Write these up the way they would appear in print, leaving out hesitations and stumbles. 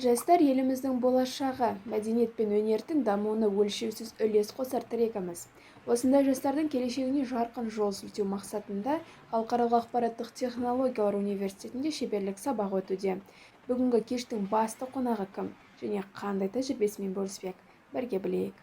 Жастар еліміздің болашағы, мәдениет пен өнердің дамуына өлшеусіз үлес қосар тірегіміз. Осындай жастардың келешегіне жарқын жол сілтеу мақсатында Халықаралық ақпараттық технологиялар университетінде шеберлік сабақ өтуде. Бүгінгі кештің басты қонағы кім және қандай тәжірибесімен бөліспек? Бірге білейік.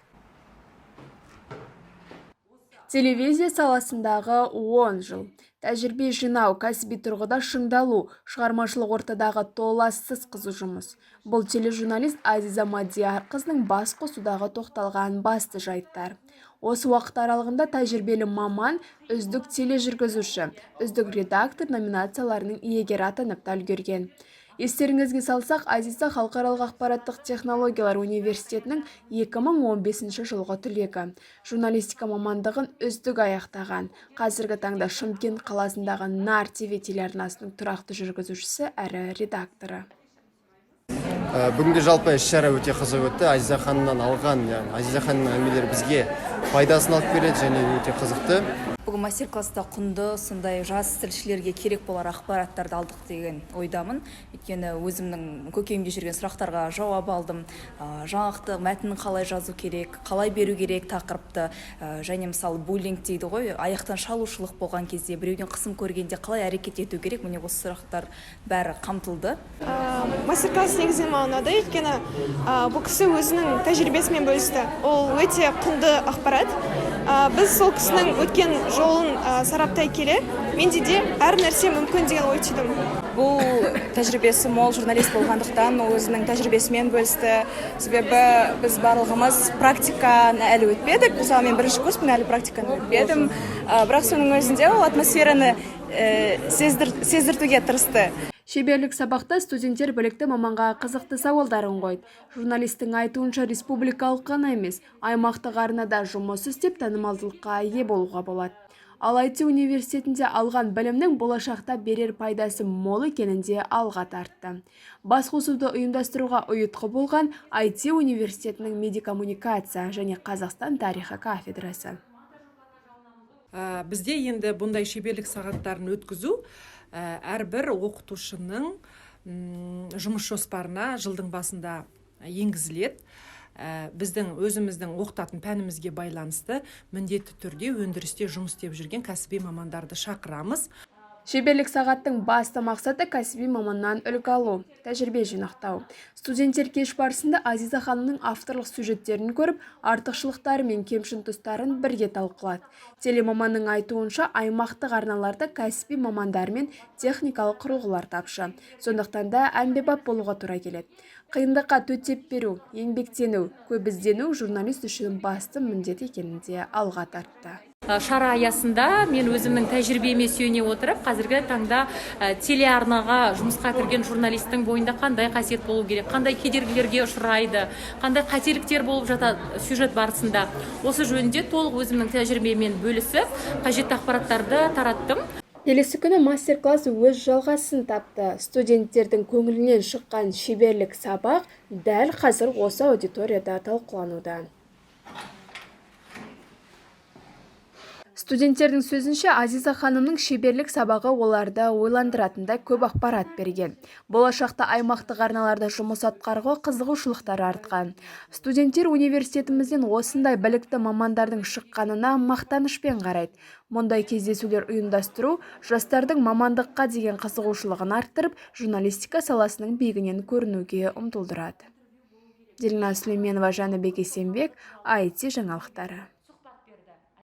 Телевизия саласындағы 10 жыл. Тәжірибе жинау, кәсіби тұрғыда шыңдалу, шығармашылық ортадағы толассыз қызу жұмыс. Бұл тележурналист Азиза Мадиярқызының бас қосудағы тоқталған басты жайттар. Осы уақыт аралығында тәжірибелі маман, үздік тележүргізуші, үздік редактор номинацияларының иегері атанып та үлгерген. Естеріңізге салсақ, Азиза Халықаралық ақпараттық технологиялар университетінің 2015 жылғы түлегі. Журналистика мамандығын үздік аяқтаған. Қазіргі таңда Шымкент қаласындағы Нар ТВ телеарнасының тұрақты жүргізушісі әрі редакторы. Бүгінгі жалпы іс-шара өте қызық өтті. Азиза ханымнан алған, Азиза ханымның әңгімелері бізге пайдасын алып келеді және өте қызықты. Бүгін мастер-класста құнды, сондай жас тілшілерге керек болар ақпараттарды алдық деген ойдамын. Өйткені өзімнің көкейімде жүрген сұрақтарға жауап алдым. Жаңақты мәтінін қалай жазу керек, қалай беру керек тақырыпты, және мысалы буллинг дейді ғой, аяқтан шалушылық болған кезде біреуден қысым көргенде қалай әрекет ету керек, міне осы сұрақтар бәрі қамтылды. Мастер-класс негізінен маған ұнады, өйткені бұл кісі өзінің тәжірибесімен бөлісті. Ол өте құнды ақпарат. Біз сол кісінің өткен жолын сараптай келе, менде де әр нәрсе мүмкін деген ой түйдім. Бұл тәжірибесі мол журналист болғандықтан өзінің тәжірибесімен бөлісті. Себебі біз барлығымыз практиканы әлі өтпедік. Мысалы, мен бірінші курспен әлі практиканы өтпедім. Бірақ соның өзінде ол атмосфераны сездіртуге тырысты. Шеберлік сабақта студенттер білікті маманға қызықты сауалдарын қойды. Журналистің айтуынша республикалық қана емес, аймақтық арнада жұмыс істеп танымалдылыққа ие болуға болады. Ал IT университетінде алған білімнің болашақта берер пайдасы мол екенінде алға тартты. Басқосуды ұйымдастыруға ұйытқы болған IT университетінің медиакоммуникация және Қазақстан тарихы кафедрасы. Бізде енді бұндай шеберлік сағаттарын өткізу әрбір оқытушының жұмыс жоспарына жылдың басында енгізіледі. Біздің өзіміздің оқытатын пәнімізге байланысты міндетті түрде өндірісте жұмыс істеп жүрген кәсіби мамандарды шақырамыз. Шеберлік сағаттың басты мақсаты кәсіби маманнан үлгі алу, тәжірибе жинақтау. Студенттер кеш барысында Азиза ханымның авторлық сюжеттерін көріп, артықшылықтары мен кемшін тұстарын бірге талқылады. Телемаманның айтуынша аймақтық арналарда кәсіби мамандар мен техникалық құрылғылар тапшы. Сондықтан да әмбебап болуға тура келеді. Қиындыққа төтеп беру, еңбектену, көп іздену журналист үшін басты міндет екенінде алға тартты. Шара аясында мен өзімнің тәжірибеме сүйене отырып, қазіргі таңда телеарнаға жұмысқа кірген журналистің бойында қандай қасиет болу керек, қандай кедергілерге ұшырайды, қандай қателіктер болып жатады сюжет барысында. Осы жөнінде толық өзімнің тәжірибемен бөлісіп, қажетті ақпараттарды тараттым. Келесі күні мастер-класс өз жалғасын тапты. Студенттердің көңілінен шыққан шеберлік сабақ дәл қазір осы аудиторияда талқылануда. Студенттердің сөзінше Азиза ханымның шеберлік сабағы оларды ойландыратындай көп ақпарат берген. Болашақта аймақтық арналарда жұмыс атқаруға қызығушылықтары артқан. Студенттер университетімізден осындай білікті мамандардың шыққанына мақтанышпен қарайды. Мұндай кездесулер ұйымдастыру жастардың мамандыққа деген қызығушылығын арттырып, журналистика саласының биігінен көрінуге ұмтылдырады. Дильназ Сүлейменова, Жәнібек Есенбек, IT жаңалықтары.